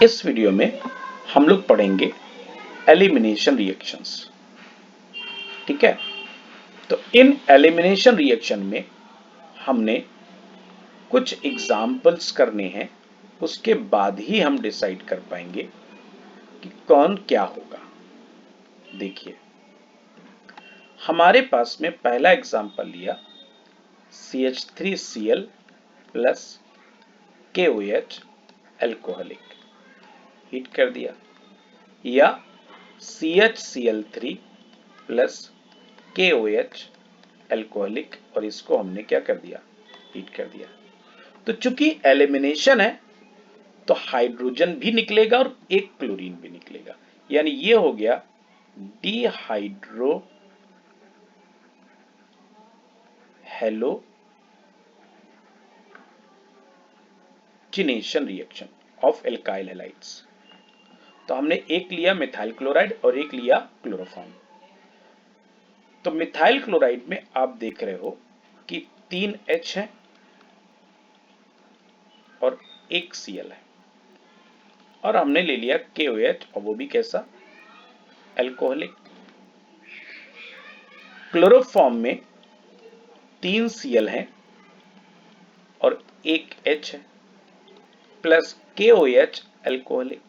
इस वीडियो में हम लोग पढ़ेंगे एलिमिनेशन रिएक्शंस। ठीक है, तो इन एलिमिनेशन रिएक्शन में हमने कुछ एग्जाम्पल्स करने हैं, उसके बाद ही हम डिसाइड कर पाएंगे कि कौन क्या होगा। देखिए, हमारे पास में पहला एग्जाम्पल लिया CH3Cl plus KOH alcoholic, heat कर दिया, या CHCl3 प्लस KOH एल्कोहलिक, और इसको हमने क्या कर दिया, हीट कर दिया। तो चूंकि एलिमिनेशन है तो हाइड्रोजन भी निकलेगा और एक क्लोरीन भी निकलेगा, यानी ये हो गया dehydro halogenation reaction of alkyl halides. तो हमने एक लिया मिथाइल क्लोराइड और एक लिया क्लोरोफॉर्म। तो मिथाइल क्लोराइड में आप देख रहे हो कि 3 H है और एक Cl है, और हमने ले लिया KOH, और वो भी कैसा, एल्कोहलिक। क्लोरोफॉर्म में 3 Cl है और एक H है प्लस KOH एल्कोहलिक।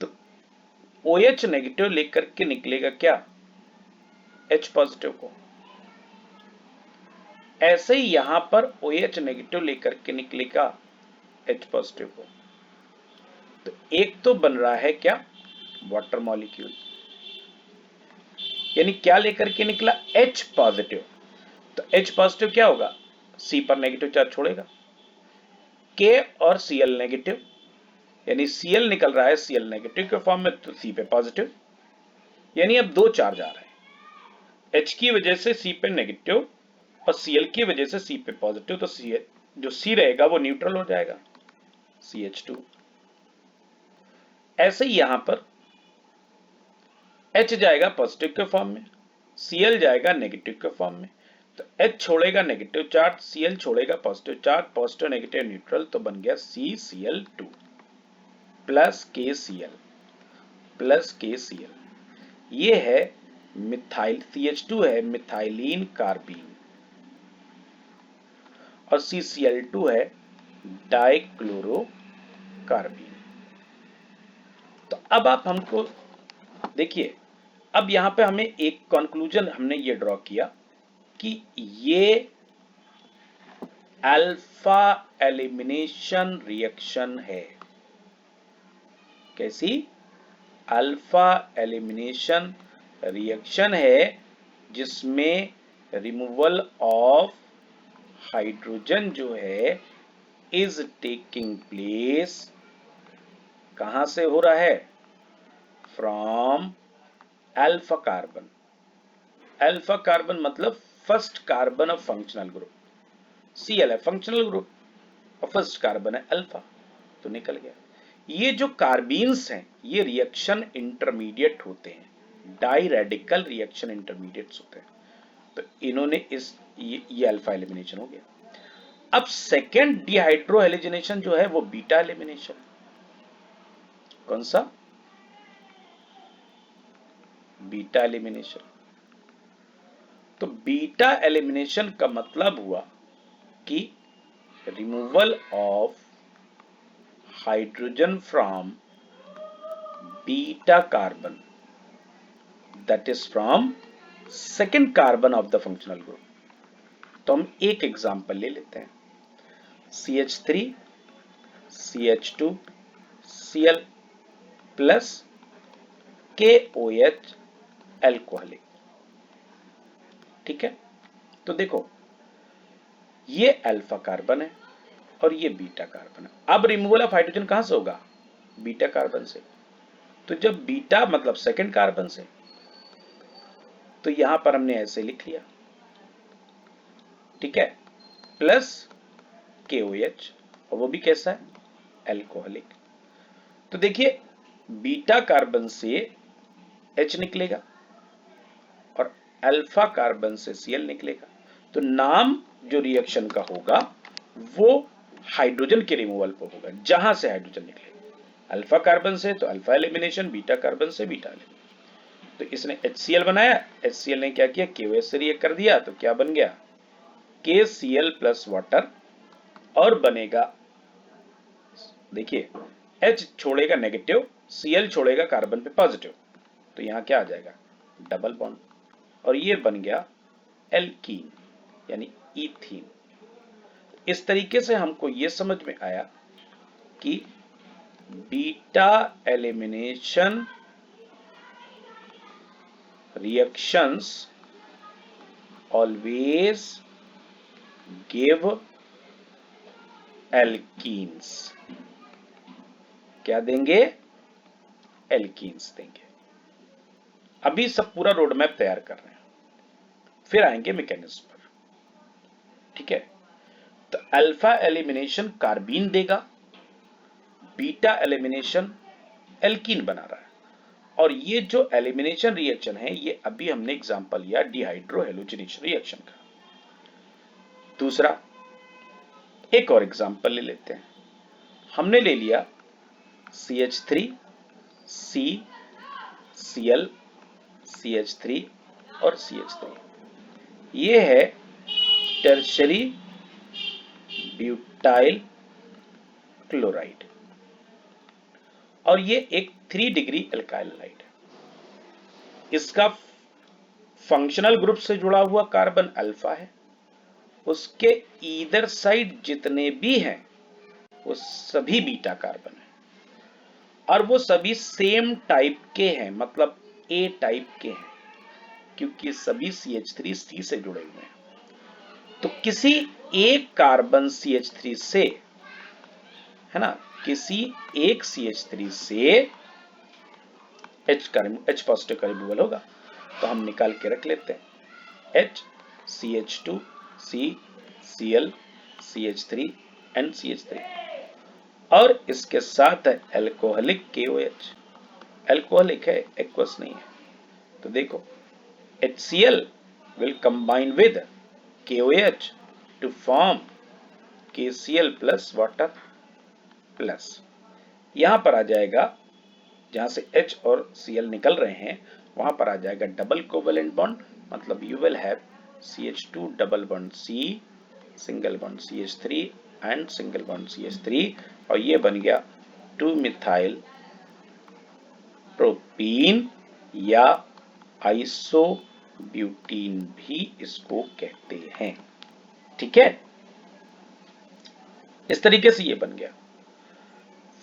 तो OH नेगेटिव लेकर के निकलेगा क्या, H पॉजिटिव को। ऐसे ही यहां पर OH नेगेटिव लेकर के निकलेगा H पॉजिटिव को। तो एक तो बन रहा है क्या, वाटर मॉलिक्यूल, यानी क्या लेकर के निकला, H पॉजिटिव। तो H पॉजिटिव क्या होगा, C पर नेगेटिव चार्ज छोड़ेगा, K और Cl नेगेटिव, यानी Cl निकल रहा है Cl नेगेटिव के फॉर्म में, तो C पे पॉजिटिव, यानी अब 2 चार्ज आ रहे हैं, H की वजह से C पे नेगेटिव और Cl की वजह से C पे पॉजिटिव। तो जो C रहेगा वो न्यूट्रल हो जाएगा, CH2। ऐसे ही यहां पर H जाएगा पॉजिटिव के फॉर्म में, Cl जाएगा नेगेटिव के फॉर्म में। तो H छोड़ेगा नेगेटिव चार्ज, Cl छोड़ेगा positive charge, positive negative neutral, तो बन गया CCl2 plus KCl plus KCl। ये है मिथाइल, CH2 है मिथाइलिन कार्बीन, और CCl2 है डाइक्लोरोकार्बीन। तो अब आप हमको देखिए, अब यहां पे हमें एक कंक्लूजन हमने ये ड्रॉ किया कि ये अल्फा एलिमिनेशन रिएक्शन है। कैसी, अल्फा एलिमिनेशन रिएक्शन है, जिसमें रिमूवल ऑफ हाइड्रोजन जो है इज टेकिंग प्लेस, कहां से हो रहा है, from alpha carbon. Alpha carbon मतलब first carbon of functional group, Cl है फंक्शनल ग्रुप और फर्स्ट कार्बन है अल्फा, तो निकल गया। ये जो कार्बीन्स हैं ये रिएक्शन इंटरमीडिएट होते हैं, डाई रेडिकल रिएक्शन इंटरमीडिएट्स होते हैं। तो इन्होंने ये अल्फा एलिमिनेशन हो गया। अब सेकेंड डिहाइड्रो हेलोजिनेशन जो है वो बीटा एलिमिनेशन। कौन सा, बीटा एलिमिनेशन। तो बीटा एलिमिनेशन का मतलब हुआ कि removal of hydrogen from beta carbon, that is from second carbon of the functional group. तो हम एक एग्जांपल ले लेते हैं, CH3 CH2 Cl plus KOH alcoholic. ठीक है, तो देखो ये अल्फा कार्बन है और ये बीटा कार्बन है। अब रिमूवल ऑफ हाइड्रोजन कहां से होगा, बीटा कार्बन से। तो जब बीटा मतलब सेकेंड कार्बन से, तो यहां पर हमने ऐसे लिख लिया, ठीक है, प्लस KOH, और वो भी कैसा है, एल्कोहलिक। तो देखिए बीटा कार्बन से H निकलेगा और अल्फा कार्बन से Cl निकलेगा। तो नाम जो रिएक्शन का होगा वो हाइड्रोजन के रिमूवल पर होगा, जहां से हाइड्रोजन निकलेगा। अल्फा कार्बन से तो अल्फा एलिमिनेशन, बीटा कार्बन से बीटा एलिमिनेशन। तो इसने HCl बनाया, HCl ने क्या किया, KOH से रिएक्ट कर दिया, तो क्या बन गया, KCl प्लस वाटर, और बनेगा, देखिए H छोड़ेगा नेगेटिव, Cl छोड़ेगा कार्बन पे पॉजिटिव, तो यहां क्या आ जाएगा, डबल बॉन्ड, और ये बन गया एल्कीन यानी ईथीन। इस तरीके से हमको ये समझ में आया कि beta elimination reactions always give alkenes। क्या देंगे, एल्कीन्स देंगे। अभी सब पूरा रोड मैप तैयार कर रहे हैं, फिर आएंगे मैकेनिज्म पर, ठीक है। तो अल्फा एलिमिनेशन कार्बीन देगा, बीटा एलिमिनेशन एल्कीन बना रहा है, और ये जो एलिमिनेशन रिएक्शन है ये अभी हमने एग्जांपल लिया डिहाइड्रो हैलोजिनेशन रिएक्शन का। दूसरा एक और एग्जांपल ले लेते हैं, हमने ले लिया CH3 C Cl CH3 और CH3, ये है टर्शरी ब्यूटाइल क्लोराइड, और ये एक 3 डिग्री एल्काइल हाइड है। इसका फंक्शनल ग्रुप से जुड़ा हुआ कार्बन अल्फा है, उसके ईदर साइड जितने भी हैं वो सभी बीटा कार्बन है, और वो सभी सेम टाइप के हैं, मतलब A टाइप के हैं, क्योंकि सभी CH3C से जुड़े हुए हैं। तो किसी एक कार्बन CH3 से, है ना, किसी एक CH3 से H पॉजिटिव का रिमूवल होगा, तो हम निकाल के रख लेते हैं H CH2 C Cl CH3 and CH3, और इसके साथ है एल्कोहलिक KOH, एल्कोहलिक है, एक्वस नहीं है। तो देखो HCl will combine with KOH to form KCl plus water plus, यहां पर आ जाएगा, जहां से H और Cl निकल रहे हैं वहां पर आ जाएगा डबल कोवेलेंट बॉन्ड, मतलब you will have CH2 double bond C single bond CH3 and single bond CH3, और ये बन गया 2 मिथाइल प्रोपीन या आइसोब्यूटीन भी इसको कहते हैं, ठीक है। इस तरीके से ये बन गया।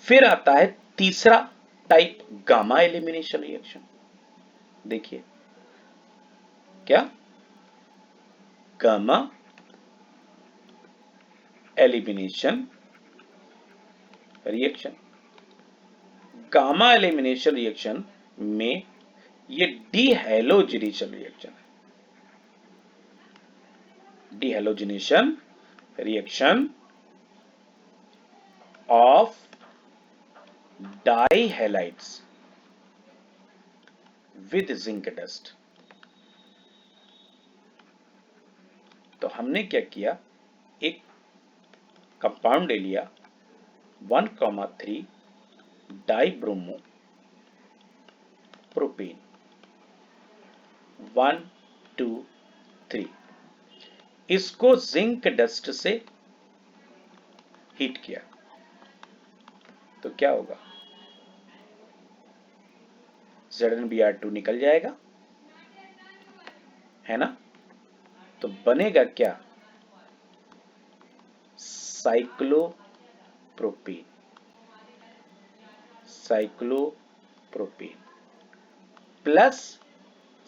फिर आता है तीसरा टाइप, गामा एलिमिनेशन रिएक्शन। देखिए क्या, gamma elimination reaction. Gamma elimination reaction में ये डीहैलोजिनेशन रिएक्शन है, dehalogenation reaction of dihalides with zinc dust. तो हमने क्या किया, एक कंपाउंड ले लिया 1,3 डाइब्रोमो प्रोपेन 1 2 3, इसको जिंक डस्ट से हीट किया, तो क्या होगा, ZnBr2 निकल जाएगा, है ना। तो बनेगा क्या, साइक्लोप्रोपेन, साइक्लोप्रोपेन प्लस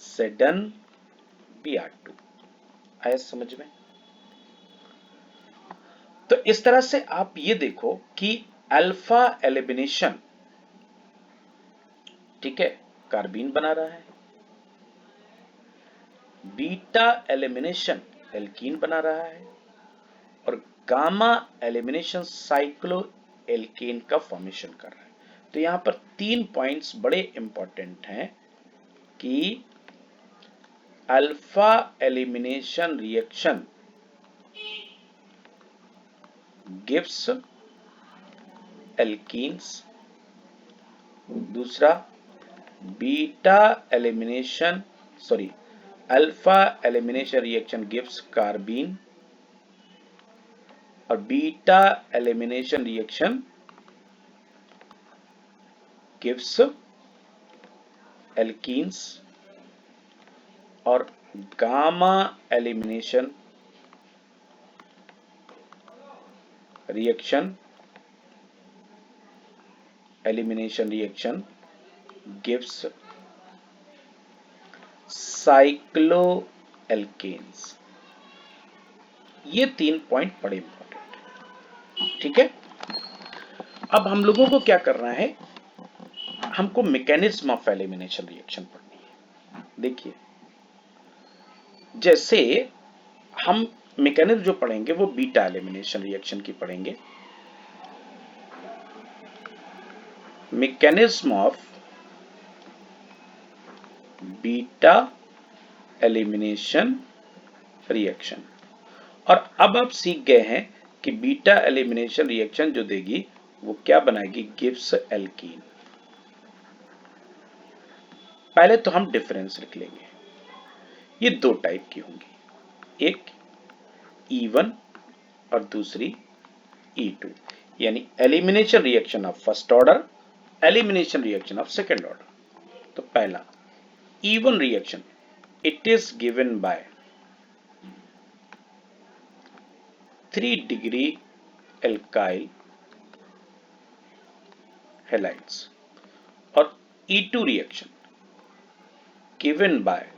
ZnBr2। आया समझ में। तो इस तरह से आप ये देखो कि अल्फा एलिमिनेशन, ठीक है, कार्बीन बना रहा है, बीटा एलिमिनेशन एल्कीन बना रहा है, और गामा एलिमिनेशन साइक्लो एल्केन का फॉर्मेशन कर रहा है। तो यहां पर 3 पॉइंट्स बड़े इंपॉर्टेंट हैं कि alpha elimination reaction gives alkenes दूसरा beta elimination sorry alpha elimination reaction gives carbene और beta elimination reaction gives alkenes और gamma elimination reaction gives cycloalkanes. ये 3 पॉइंट बड़े इंपॉर्टेंट। ठीक है, अब हम लोगों को क्या करना है, हमको मैकेनिज्म ऑफ एलिमिनेशन रिएक्शन पढ़नी है। देखिए, जैसे हम मैकेनिज्म जो पढ़ेंगे वो बीटा एलिमिनेशन रिएक्शन की पढ़ेंगे। Mechanism of beta elimination reaction. और अब आप सीख गए हैं कि बीटा एलिमिनेशन रिएक्शन जो देगी वो क्या बनाएगी, गिव्स एल्कीन। पहले तो हम डिफरेंस लिख लेंगे। ये 2 टाइप की होंगी, एक E1 और दूसरी E2, यानी elimination reaction of first order, elimination reaction of second order. तो पहला E1 reaction, it is given by 3 degree alkyl halides और E2 reaction given by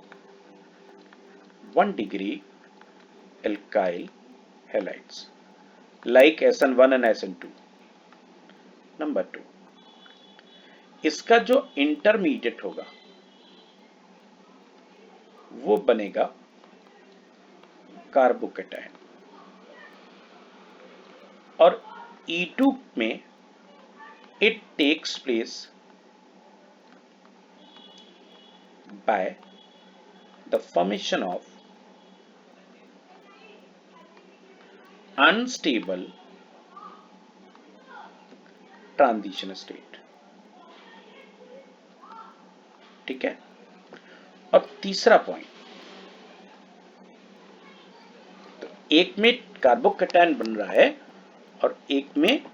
1 degree alkyl halides like SN1 and SN2। Number 2, इसका जो intermediate होगा वो बनेगा carbocation और E2 में it takes place by the formation of unstable transition state. ठीक है, और तीसरा पॉइंट, तो एक में कार्बोकेटायन बन रहा है और एक में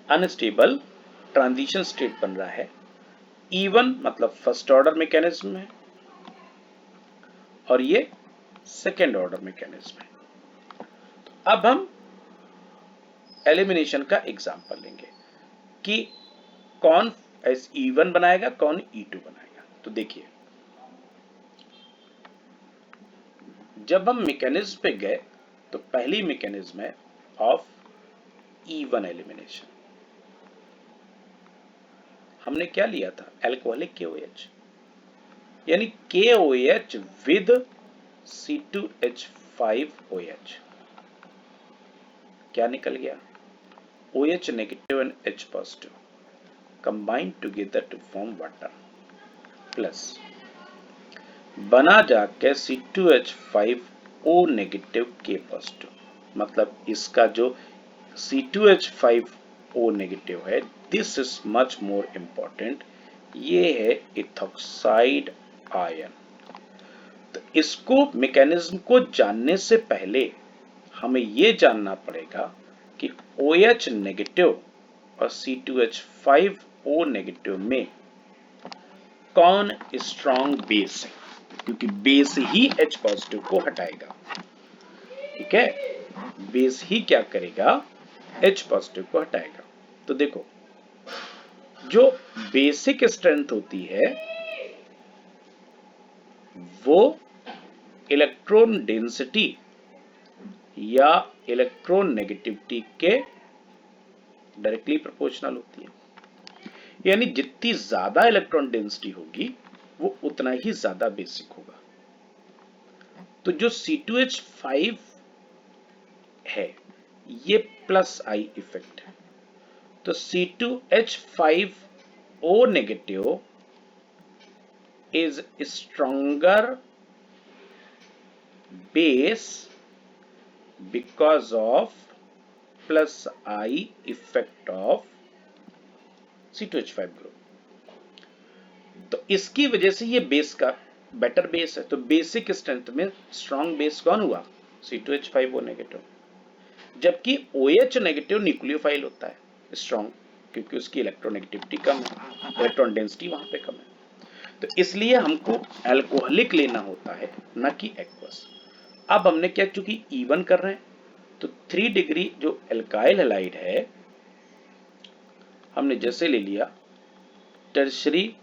अनस्टेबल ट्रांजिशन स्टेट बन रहा है। E1 मतलब फर्स्ट ऑर्डर मैकेनिज्म है और ये सेकेंड ऑर्डर मैकेनिज्म है। तो अब हम एलिमिनेशन का एग्जांपल लेंगे कि कौन E1 बनाएगा, कौन E2 बनाएगा। तो देखिए, जब हम मैकेनिज्म पे गए तो पहली मैकेनिज्म है ऑफ E1 एलिमिनेशन। हमने क्या लिया था, एल्कोहलिक KOH, यानी KOH विद C2H5OH। क्या निकल गया, OH negative and H positive combine together to form water plus बना जाके C2H5O नेगेटिव K पॉजिटिव। मतलब इसका जो C2H5O नेगेटिव है, this is much more important, ये है इथॉक्साइड आयन। तो इसको मैकेनिज्म को जानने से पहले हमें ये जानना पड़ेगा कि OH नेगेटिव और C2H5O नेगेटिव में कौन स्ट्रॉन्ग बेस है, क्योंकि बेस ही H पॉजिटिव को हटाएगा। ठीक है, बेस ही क्या करेगा, H पॉजिटिव को हटाएगा। तो देखो, जो बेसिक स्ट्रेंथ होती है वो इलेक्ट्रॉन डेंसिटी या इलेक्ट्रॉन नेगेटिविटी के डायरेक्टली प्रोपोर्शनल होती है। यानी जितनी ज्यादा इलेक्ट्रॉन डेंसिटी होगी वो उतना ही ज्यादा बेसिक होगा। तो जो C2H5 है ये प्लस आई इफेक्ट है, तो C2H5O negative is stronger base because of plus I effect of C2H5 group। तो इसकी वजह से ये बेस का बेटर बेस है, तो बेसिक स्ट्रेंथ में स्ट्रॉन्ग बेस कौन हुआ? C2H5O negative. जबकि OH नेगेटिव न्यूक्लियोफाइल होता है स्ट्रॉन्ग, क्योंकि उसकी इलेक्ट्रोनेगेटिविटी कम है, इलेक्ट्रॉन डेंसिटी वहां पे कम है। तो इसलिए हमको अल्कोहलिक लेना होता है, न कि एक्वस। अब हमने क्या, चूंकि इवन कर रहे हैं, तो 3 डिग्री जो एल्काइल हैलाइड है हमने जैसे ले लिया टर्शरी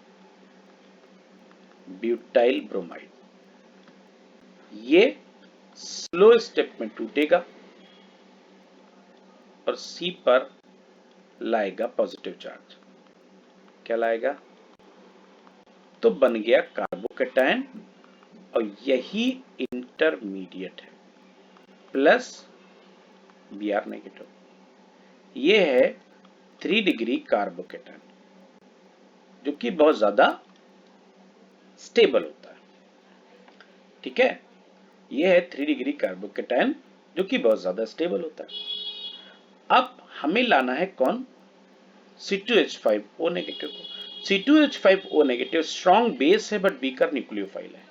ब्यूटाइल ब्रोमाइड, ये स्लो स्टेप में टूटेगा और C पर लाएगा पॉजिटिव चार्ज। क्या लाएगा? तो बन गया कार्बोकैटायन, और यही इंटरमीडिएट है प्लस Br नेगेटिव। ये है 3 डिग्री कार्बोकैटायन जो कि बहुत ज्यादा स्टेबल होता है। ठीक है, ये है 3 डिग्री कार्बोकैटायन जो कि बहुत ज्यादा स्टेबल होता है। अब हमें लाना है कौन? C2H5O नेगेटिव को। C2H5O नेगेटिव स्ट्रॉन्ग बेस है बट वीकर न्यूक्लियोफाइल है,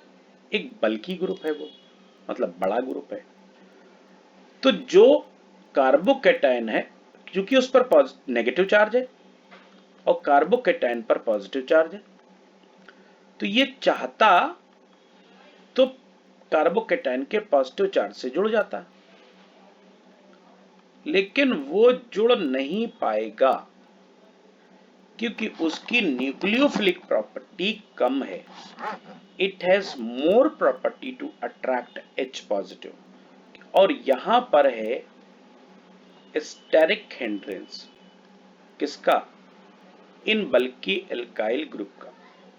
एक बल्की ग्रुप है, वो मतलब बड़ा ग्रुप है। तो जो कार्बोकैटायन है, क्योंकि उस पर नेगेटिव चार्ज है और कार्बोकैटायन पर पॉजिटिव चार्ज है, तो ये चाहता तो कार्बोकैटायन के पॉजिटिव चार्ज से जुड़ जाता, लेकिन वो जुड़ नहीं पाएगा क्योंकि उसकी न्यूक्लियोफिलिक प्रॉपर्टी कम है। It has more property to attract H positive, और यहां पर है स्टेरिक हिंड्रेंस। किसका? इन बल्कि एल्काइल ग्रुप का,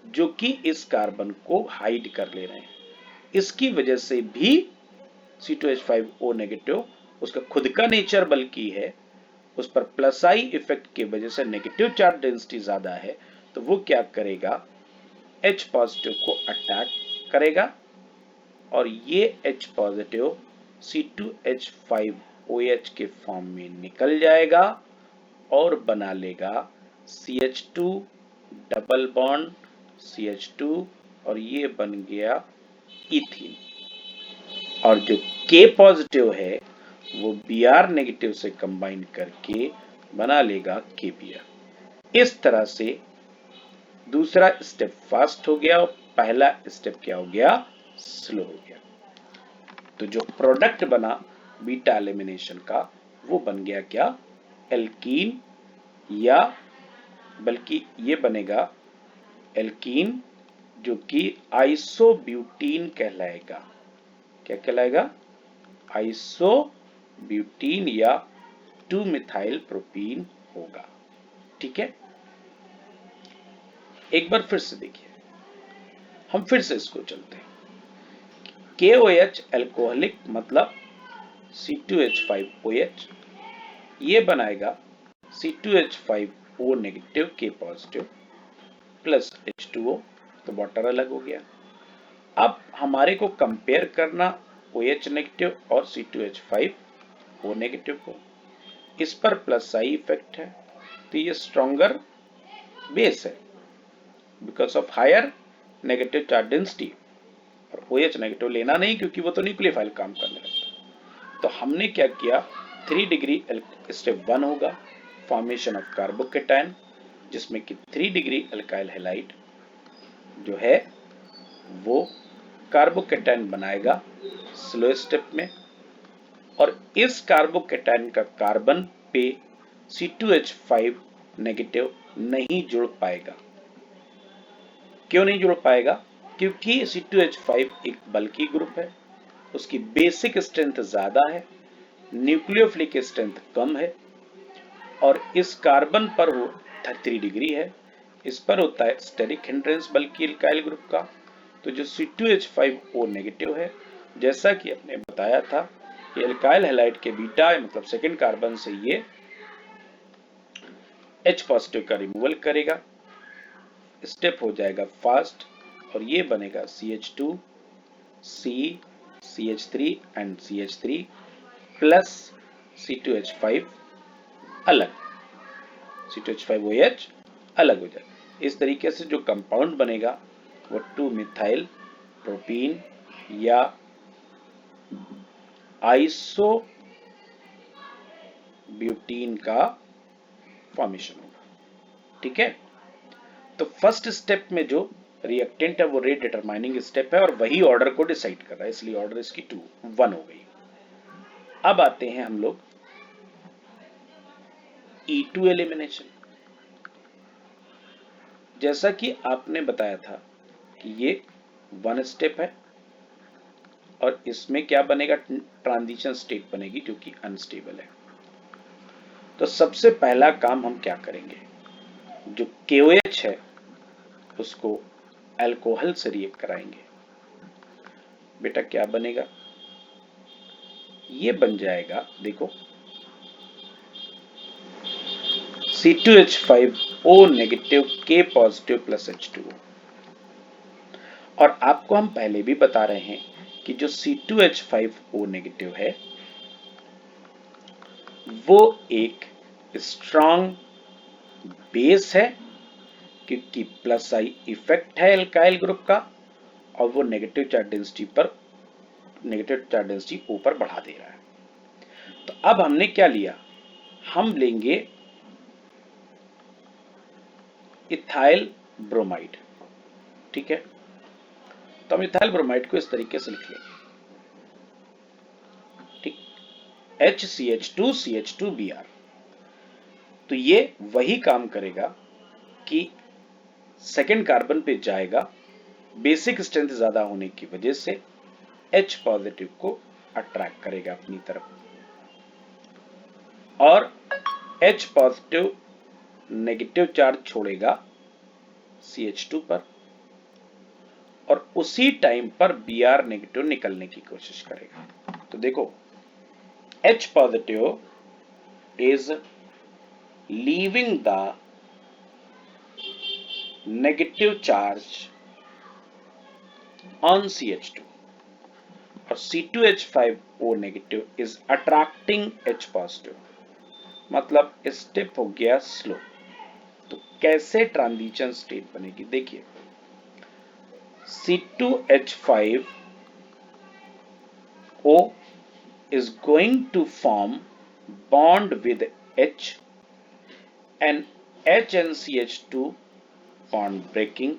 जो कि इस कार्बन को हाइड कर ले रहे हैं। इसकी वजह से भी C2H5O नेगेटिव, उसका खुद का नेचर बल्कि है, उस पर प्लस आई इफेक्ट की वजह से नेगेटिव चार्ज डेंसिटी ज्यादा है, तो वो क्या करेगा? H पॉजिटिव को अटैक करेगा और ये H पॉजिटिव C2H5OH के फॉर्म में निकल जाएगा और बना लेगा CH2 डबल बॉन्ड CH2, और ये बन गया इथीन। और जो K पॉजिटिव है वो Br नेगेटिव से कंबाइन करके बना लेगा KBr। इस तरह से दूसरा स्टेप फास्ट हो गया और पहला स्टेप क्या हो गया? स्लो हो गया। तो जो प्रोडक्ट बना बीटा एलिमिनेशन का, वो बन गया क्या? एल्कीन, या बल्कि ये बनेगा एल्कीन जो कि आइसोब्यूटीन कहलाएगा। क्या कहलाएगा? आइसोब्यूटीन या 2 मिथाइल प्रोपीन होगा। ठीक है, एक बार फिर से देखिए, हम फिर से इसको चलते हैं। KOH एल्कोहलिक मतलब C2H5OH, ये बनाएगा C2H5O negative K positive plus H2O, तो वाटर अलग हो गया। अब हमारे को कंपेयर करना OH नेगेटिव और C2H5O नेगेटिव को, इस पर प्लस आई इफेक्ट है, तो ये स्ट्रॉन्गर बेस है because of higher negative charge density, और OH नेगेटिव लेना नहीं क्योंकि वो तो न्यूक्लियोफाइल काम करने लगता है। तो हमने क्या किया, 3 डिग्री स्टेप 1 होगा फॉर्मेशन ऑफ कार्बोकैटायन, जिसमें कि 3 डिग्री अल्काइल हैलाइड जो है वो कार्बोकैटायन बनाएगा स्लो स्टेप में, और इस कार्बोकैटायन का कार्बन पे C2H5 नेगेटिव नहीं जुड़ पाएगा। क्यों नहीं जुड़ पाएगा? क्योंकि C2H5 एक बल्की ग्रुप है, उसकी बेसिक स्ट्रेंथ ज्यादा है, न्यूक्लियोफिलिक स्ट्रेंथ कम है, और इस कार्बन पर वो 3 डिग्री है, इस पर होता है स्टेरिक हिंड्रेंस बल्कि एल्काइल ग्रुप का। तो जो C2H5O नेगेटिव है, जैसा कि आपने बताया था कि एल्काइल हैलाइड के बीटा मतलब सेकंड कार्बन से ये H पॉजिटिव का रिमूवल करेगा, स्टेप हो जाएगा फास्ट, और ये बनेगा CH2 C CH3 and CH3 plus C2H5 अलग, C2H5OH अलग हो जाएगा। इस तरीके से जो कंपाउंड बनेगा वो 2 मिथाइल प्रोपीन या आइसो ब्यूटीन का फॉर्मेशन होगा। ठीक है, तो फर्स्ट स्टेप में जो रिएक्टेंट है वो रेट डिटरमाइनिंग स्टेप है और वही ऑर्डर को डिसाइड कर रहा है, इसलिए ऑर्डर इसकी 1 हो गई। अब आते हैं हम लोग E2 एलिमिनेशन। जैसा कि आपने बताया था कि ये 1 स्टेप है और इसमें क्या बनेगा, ट्रांजिशन स्टेट बनेगी जो कि अनस्टेबल है। तो सबसे पहला काम हम क्या करेंगे, जो KOH है उसको अल्कोहल से रिएक्ट कराएंगे। बेटा क्या बनेगा, ये बन जाएगा, देखो C2H5O negative K positive plus H2O। और आपको हम पहले भी बता रहे हैं कि जो C2H5O नेगेटिव है वो एक स्ट्रॉन्ग बेस है, क्योंकि प्लस आई इफेक्ट है एल्काइल ग्रुप का और वो नेगेटिव चार्ज डेंसिटी ऊपर बढ़ा दे रहा है। तो अब हमने क्या लिया, हम लेंगे इथाइल ब्रोमाइड। ठीक है, तो हम इथाइल ब्रोमाइड को इस तरीके से लिख लेंगे, ठीक, HCH2CH2Br। तो ये वही काम करेगा कि सेकेंड कार्बन पे जाएगा, बेसिक स्ट्रेंथ ज्यादा होने की वजह से H पॉजिटिव को अट्रैक्ट करेगा अपनी तरफ और H पॉजिटिव नेगेटिव चार्ज छोड़ेगा CH2 पर और उसी टाइम पर Br नेगेटिव निकलने की कोशिश करेगा। तो देखो H positive is leaving the negative charge on CH2 और C2H5O negative is attracting H positive, मतलब स्टेप हो गया स्लो। तो कैसे ट्रांजिशन स्टेट बनेगी, देखिए C2H5O is going to form bond with H and H and CH2 bond breaking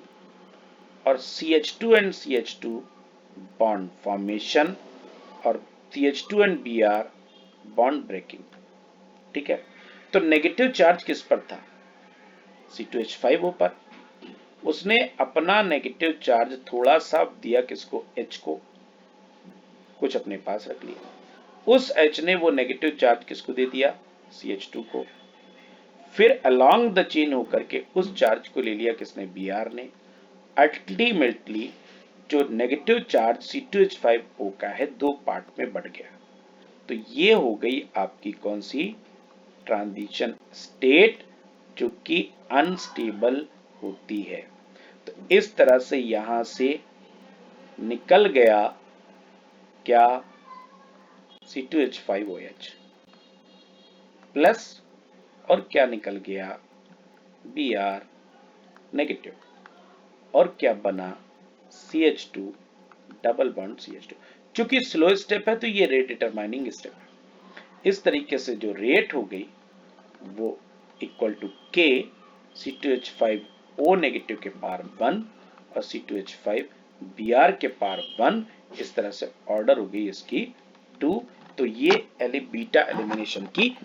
और CH2 and CH2 bond formation और CH2 and Br bond breaking। ठीक है, तो नेगेटिव चार्ज किस पर था, C2H5O पर। उसने अपना नेगेटिव चार्ज थोड़ा सा दिया किसको, H को, कुछ अपने पास रख लिया। उस H ने वो नेगेटिव चार्ज किसको दे दिया, CH2 को। फिर अलोंग द चेन होकर के उस चार्ज को ले लिया किसने, Br ने। अल्टीमेटली जो नेगेटिव चार्ज C2H5O का है 2 पार्ट में बढ़ गया। तो ये हो गई आपकी कौन सी, ट्रांजिशन स्टेट, जो कि अनस्टेबल होती है। तो इस तरह से यहां से निकल गया क्या, C2H5OH प्लस और क्या निकल गया, Br नेगेटिव और क्या बना, CH2 डबल बॉन्ड CH2। चूंकि स्लो स्टेप है तो ये रेट डिटरमाइनिंग स्टेप है। इस तरीके से जो रेट हो गई वो equal to K C2H5O negative के पावर 1 और C2H5Br के पावर 1। इस तरह से ऑर्डर हो गई इसकी 2। तो ये बीटा एलिमिनेशन की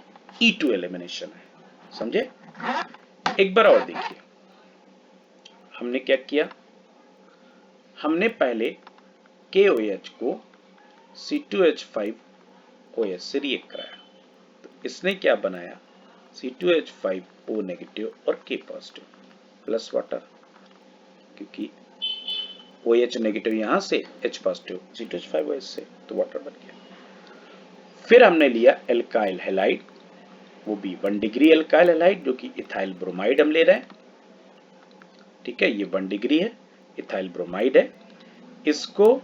E2 एलिमिनेशन है, समझे। एक बार और देखिए, हमने क्या किया, हमने पहले KOH को C2H5OH से रिएक्ट कराया। तो इसने क्या बनाया, C2H5O नेगेटिव और K पॉजिटिव प्लस वाटर, क्योंकि OH नेगेटिव यहां से, H पॉजिटिव C2H5OH से, तो वाटर बन गया। फिर हमने लिया एल्काइल हैलाइड, वो भी 1 डिग्री एल्काइल हैलाइड, जो कि इथाइल ब्रोमाइड हम ले रहे हैं। ठीक है, ये 1 डिग्री है, इथाइल ब्रोमाइड है। इसको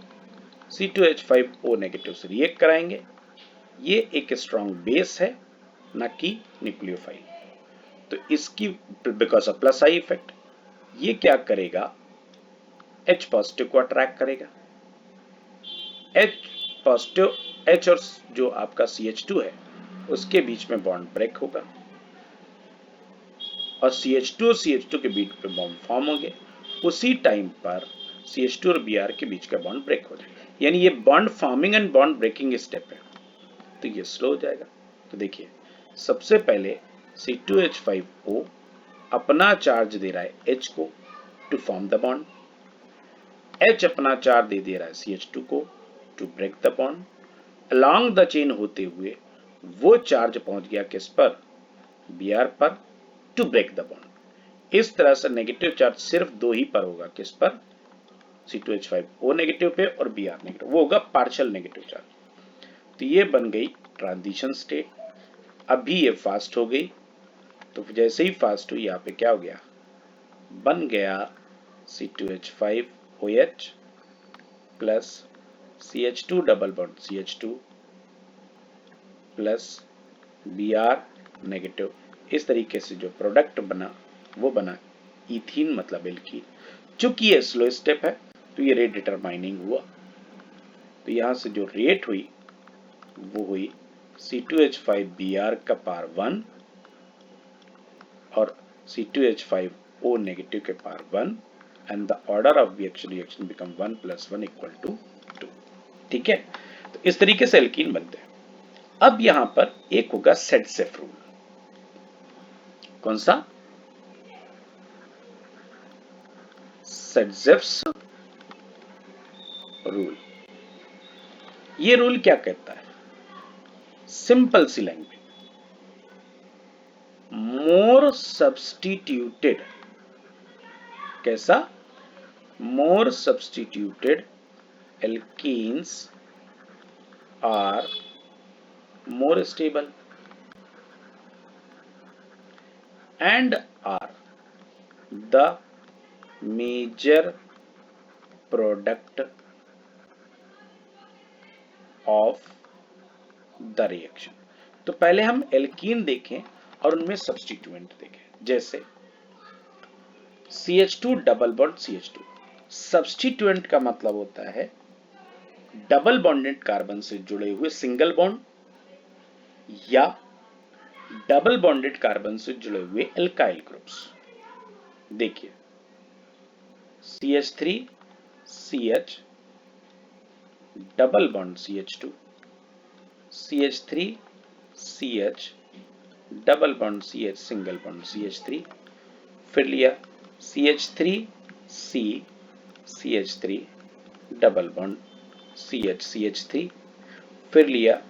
C2H5O नेगेटिव से रिएक्ट कराएंगे। ये एक स्ट्रॉन्ग बेस है, ना कि न्यूक्लियोफाइल। तो इसकी because of plus I effect ये क्या करेगा, H पॉजिटिव को अट्रैक्ट करेगा। H पॉजिटिव, H और जो आपका CH2 है उसके बीच में बॉन्ड ब्रेक होगा और CH2 और CH2 के बीच में बॉन्ड फॉर्म होंगे। उसी टाइम पर CH2 और Br के बीच का बॉन्ड ब्रेक हो जाएगा। यानी ये bond forming and bond breaking step है, तो ये स्लो हो जाएगा। तो देखिए, सबसे पहले C2H5O अपना चार्ज दे रहा है H को to form the bond, H अपना चार्ज दे रहा है CH2 को to break the bond. Along the chain होते हुए वो चार्ज पहुंच गया किस पर, Br पर, टू ब्रेक द बॉन्ड। इस तरह से नेगेटिव चार्ज सिर्फ दो ही पर होगा, किस पर, C2H5O नेगेटिव पे और Br नेगेटिव, वो होगा पार्शियल नेगेटिव चार्ज। तो ये बन गई ट्रांजिशन स्टेट। अभी ये फास्ट हो गई, तो जैसे ही फास्ट हुई यहाँ पे क्या हो गया, बन गया C2H5OH plus CH2 double bond CH2 plus Br negative. इस तरीके से जो प्रोडक्ट बना वो बना इथीन, मतलब एल्कीन। चूंकि ये स्लो स्टेप है तो ये रेट डिटरमाइनिंग हुआ। तो यहां से जो रेट हुई वो हुई C2H5Br का पावर 1 और C2H5O नेगेटिव के power 1 and the order of reaction become 1 + 1 = 2। ठीक है, तो इस तरीके से एल्कीन बनते हैं। अब यहां पर एक होगा सेडसेफ रूल। कौन सा, सेडसेफ्स रूल। ये रूल क्या कहता है, simple see language, more substituted, कैसा, more substituted alkenes are more stable and are the major product of the reaction। तो पहले हम एल्कीन देखें और उनमें सब्स्टिट्यूएंट देखें। जैसे CH2 double bond CH2, substituent का मतलब होता है डबल बॉन्डेड कार्बन से जुड़े हुए सिंगल बॉन्ड या डबल बॉन्डेड कार्बन से जुड़े हुए एल्काइल ग्रुप्स। देखिए CH3 CH double bond CH2, CH3 CH double bond CH single bond CH3, फिर लिया CH3 C CH3 double bond CH CH3, फिर लिया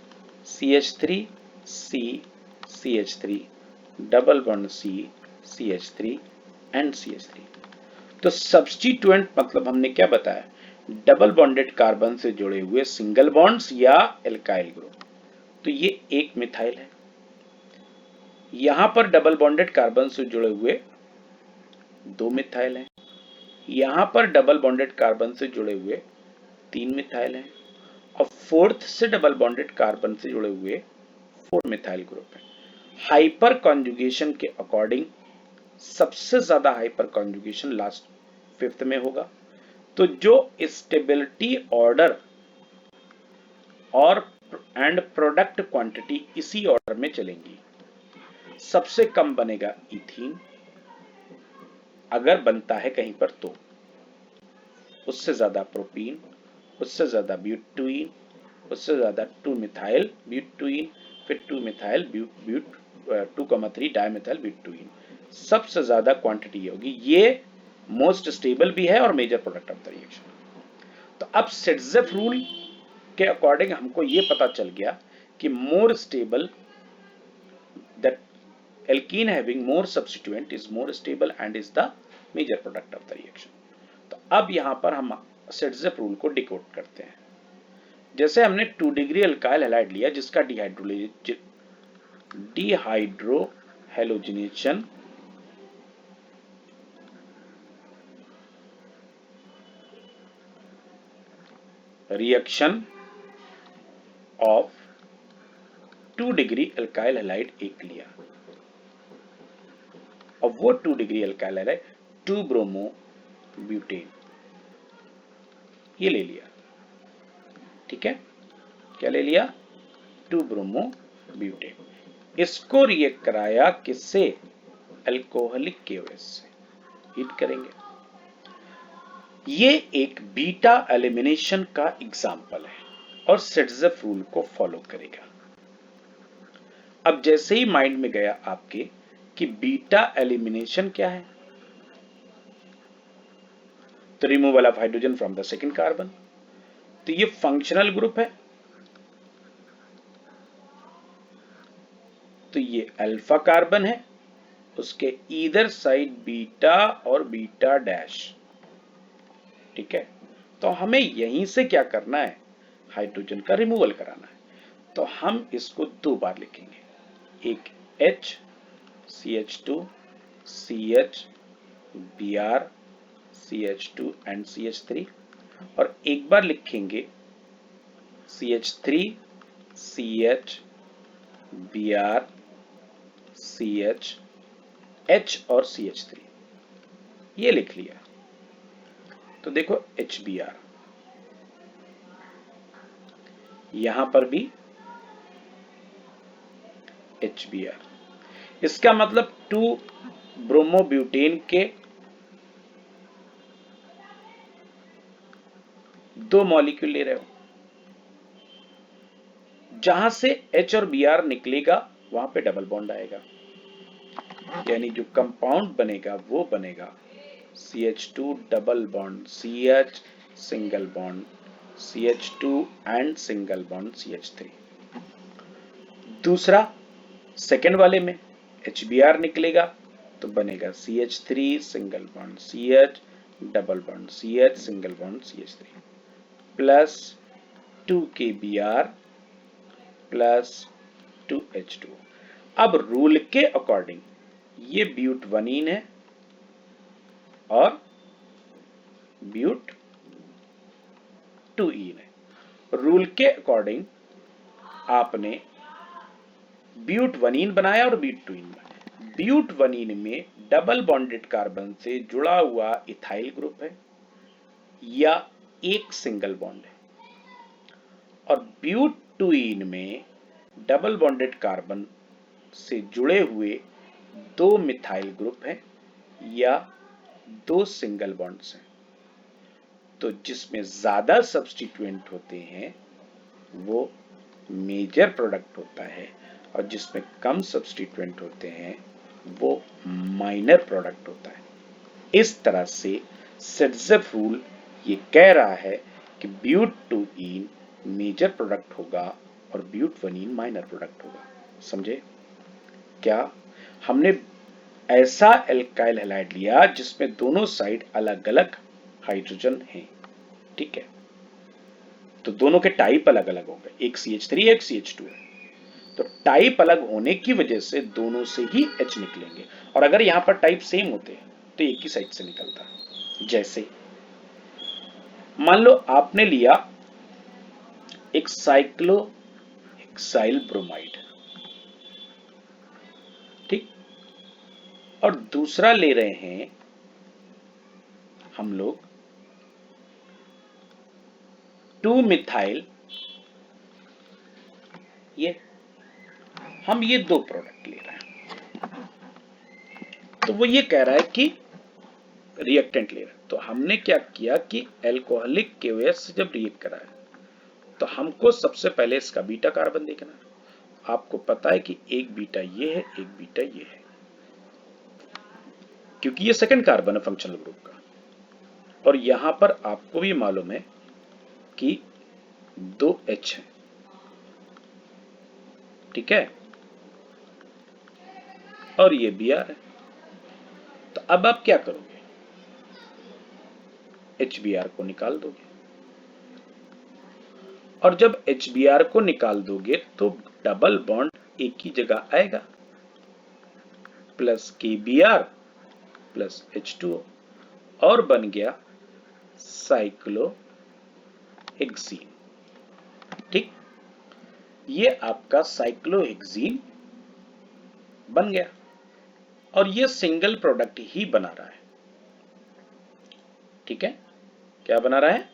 CH3 C CH3 double bond C CH3 and CH3। तो substituent मतलब हमने क्या बताया, डबल बॉन्डेड कार्बन से जुड़े हुए सिंगल बॉन्ड्स या एल्काइल ग्रुप। तो ये एक मिथाइल है, यहां पर डबल बॉन्डेड कार्बन से जुड़े हुए दो मिथाइल हैं, यहां पर डबल बॉन्डेड कार्बन से जुड़े हुए तीन मिथाइल हैं और फोर्थ से डबल बॉन्डेड कार्बन से जुड़े हुए 4 मिथाइल ग्रुप है। हाइपर कॉन्जुगेशन के अकॉर्डिंग सबसे ज्यादा हाइपर कॉन्जुगेशन लास्ट फिफ्थ में होगा। तो जो स्टेबिलिटी ऑर्डर और एंड प्रोडक्ट क्वांटिटी इसी ऑर्डर में चलेंगी। सबसे कम बनेगा इथीन, अगर बनता है कहीं पर तो, उससे ज्यादा प्रोपीन, उससे ज्यादा ब्यूटीन, उससे ज्यादा 2 मिथाइल ब्यूटीन, फिर 2 मिथाइल 2,3 डाइमिथाइल ब्यूटीन। सबसे ज्यादा क्वांटिटी होगी। ये मोस्ट स्टेबल भी है और major product of the reaction. तो अब सेडसेफ रूल के अकॉर्डिंग हमको ये पता चल गया कि more stable, that alkene having more substituent is more stable and is the major product of the reaction. तो अब यहां पर हम सेडसेफ रूल को डिकोड करते हैं। जैसे हमने 2 डिग्री अल्काइल हैलाइड लिया जिसका dehydro halogenation reaction of 2 degree alkyl halide एक लिया और वो 2 degree alkyl halide 2 bromo butane, ये ले लिया। ठीक है, क्या ले लिया? 2 ब्रोमो ब्यूटेन। इसको रिएक्ट कराया किससे? अल्कोहलिक KOH से, हीट करेंगे। ये एक बीटा एलिमिनेशन का एग्जाम्पल है और सिट्ज़ेफ रूल को फॉलो करेगा। अब जैसे ही माइंड में गया आपके कि बीटा एलिमिनेशन क्या है, तो removal of hydrogen from the second carbon, तो ये फंक्शनल ग्रुप है, तो ये अल्फा कार्बन है, उसके ईदर साइड बीटा और बीटा डैश। ठीक है, तो हमें यहीं से क्या करना है? हाइड्रोजन का रिमूवल कराना है। तो हम इसको 2 बार लिखेंगे, एक H CH2 CH Br CH2 and CH3, और एक बार लिखेंगे CH3 CH Br CH H और CH3, ये लिख लिया। तो देखो HBr, यहां पर भी HBr, इसका मतलब 2 ब्रोमोब्यूटेन के 2 मॉलिक्यूल ले रहे हो। जहां से H और Br निकलेगा वहां पे डबल बॉन्ड आएगा, यानी जो कंपाउंड बनेगा वो बनेगा CH2 double bond CH single bond CH2 and single bond CH3। दूसरा सेकेंड वाले में HBr निकलेगा तो बनेगा CH3 single bond CH double bond CH single bond CH3 plus 2KBr plus 2H2। अब रूल के अकॉर्डिंग ये ब्यूटवनीन है और ब्यूट 2ईन है। रूल के अकॉर्डिंग आपने ब्यूटवनीन बनाया और ब्यूट 2ईन बनाया। ब्यूटवनीन में डबल बॉन्डेड कार्बन से जुड़ा हुआ इथाइल ग्रुप है या एक सिंगल बॉन्ड है, और ब्यूट 2ईन में डबल बॉन्डेड कार्बन से जुड़े हुए 2 मिथाइल ग्रुप हैं या 2 सिंगल बॉन्ड्स हैं। तो जिसमें ज्यादा सब्स्टिट्यूएंट होते हैं वो मेजर प्रोडक्ट होता है, और जिसमें कम सब्स्टिट्यूएंट होते हैं वो माइनर प्रोडक्ट होता है। इस तरह से सिट्ज़ेफ रूल ये कह रहा है कि ब्यूट 2ईन मेजर प्रोडक्ट होगा और ब्यूटवनीन माइनर प्रोडक्ट होगा। समझे? क्या हमने ऐसा एल्काइल हैलाइड लिया जिसमें दोनों साइड अलग अलग हाइड्रोजन हैं। ठीक है, तो दोनों के टाइप अलग अलग होंगे, एक CH3 एक CH2 है, तो टाइप अलग होने की वजह से दोनों से ही H निकलेंगे, और अगर यहां पर टाइप सेम होते हैं तो एक ही साइड से निकलता है। जैसे मान लो आपने लिया एक साइक्लोहेक्साइल ब्रोमाइड, ठीक, और दूसरा ले रहे हैं हम लोग 2 मिथाइल, ये हम ये 2 प्रोडक्ट ले रहे हैं, तो वो ये कह रहा है कि रिएक्टेंट ले रहा है। तो हमने क्या किया कि एल्कोहलिक KOH से जब रिएक्ट कराया तो हमको सबसे पहले इसका बीटा कार्बन देखना है। आपको पता है कि एक बीटा ये है, एक बीटा ये है, क्योंकि ये सेकंड कार्बन है फंक्शनल ग्रुप का, और यहां पर आपको भी मालूम है कि 2 H है। ठीक है, और ये Br है। तो अब आप क्या करोगे? HBr को निकाल दोगे, और जब HBr को निकाल दोगे तो डबल बॉन्ड एक ही जगह आएगा, प्लस KBr प्लस H2O, और बन गया साइक्लोहेक्सीन। ठीक, ये आपका साइक्लोहेक्सीन बन गया, और ये सिंगल प्रोडक्ट ही बना रहा है। ठीक है, क्या बना रहा है,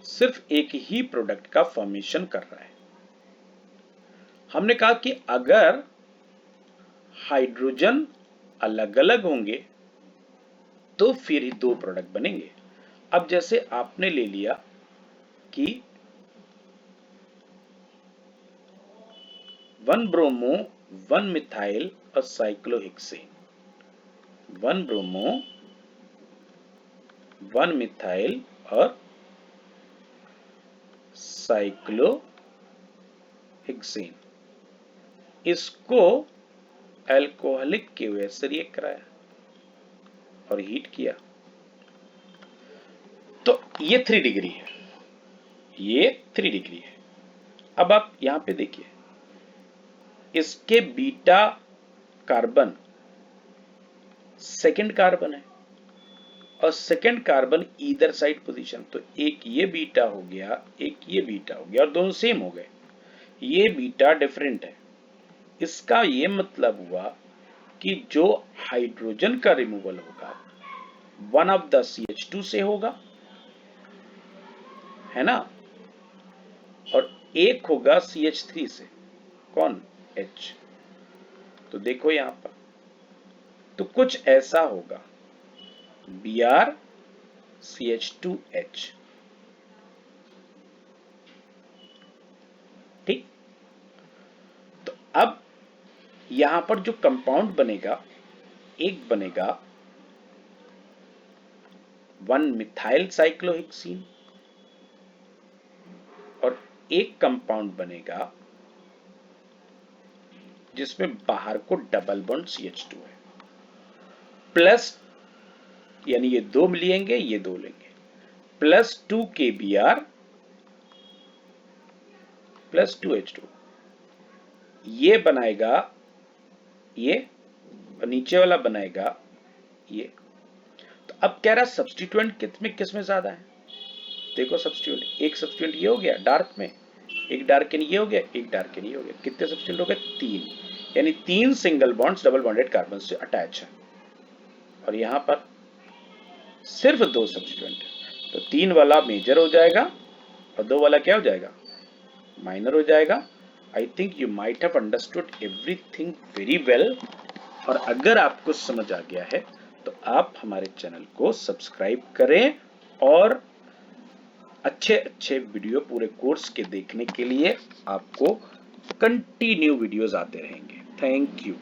सिर्फ एक ही प्रोडक्ट का फॉर्मेशन कर रहा है। हमने कहा कि अगर हाइड्रोजन अलग अलग होंगे तो फिर ही दो प्रोडक्ट बनेंगे। अब जैसे आपने ले लिया कि 1 ब्रोमो 1 मिथाइल और साइक्लोहेक्सेन, 1 ब्रोमो 1 मिथाइल और साइक्लोहेक्सेन, इसको अल्कोहलिक के वजह से रिएक्ट कराया और हीट किया, तो ये 3 डिग्री है, ये 3 डिग्री है। अब आप यहां पे देखिए, इसके बीटा कार्बन सेकंड कार्बन है और second carbon either side position, तो एक ये बीटा हो गया, एक ये बीटा हो गया और दोनों सेम हो गए। ये बीटा डिफरेंट है, इसका ये मतलब हुआ कि जो हाइड्रोजन का रिमूवल होगा वन ऑफ द CH2 से होगा, है ना, और एक होगा CH3 से, कौन, H। तो देखो यहां पर तो कुछ ऐसा होगा Br CH2H, ठीक। तो अब यहां पर जो कंपाउंड बनेगा, एक बनेगा 1 मिथाइल साइक्लोहेक्सीन और एक कंपाउंड बनेगा जिसमें बाहर को डबल बॉन्ड CH2 है, प्लस यानी ये दो मिलेंगे, ये दो लेंगे, प्लस 2 KBr प्लस 2H2, ये बनाएगा ये और नीचे वाला बनाएगा ये। तो अब कह रहा सब्स्टिट्यूएंट किस में ज्यादा है, देखो सब्स्टिट्यूएंट, एक सब्स्टिट्यूएंट ये हो गया डार्क में, एक डार्क ये हो गया, एक डार्क ये हो गया, कितने सब्स्टिट्यूएंट हो गए, 3, यानी 3 single bonds double bonded carbon से अटैच है और यहां पर सिर्फ 2 सब्स्टिट्यूएंट है, तो 3 वाला मेजर हो जाएगा और 2 वाला क्या हो जाएगा, माइनर हो जाएगा। I think you might have understood everything very well, और अगर आपको समझ आ गया है तो आप हमारे चैनल को सब्सक्राइब करें और अच्छे अच्छे वीडियो पूरे कोर्स के देखने के लिए आपको कंटिन्यू वीडियोस आते रहेंगे। Thank you.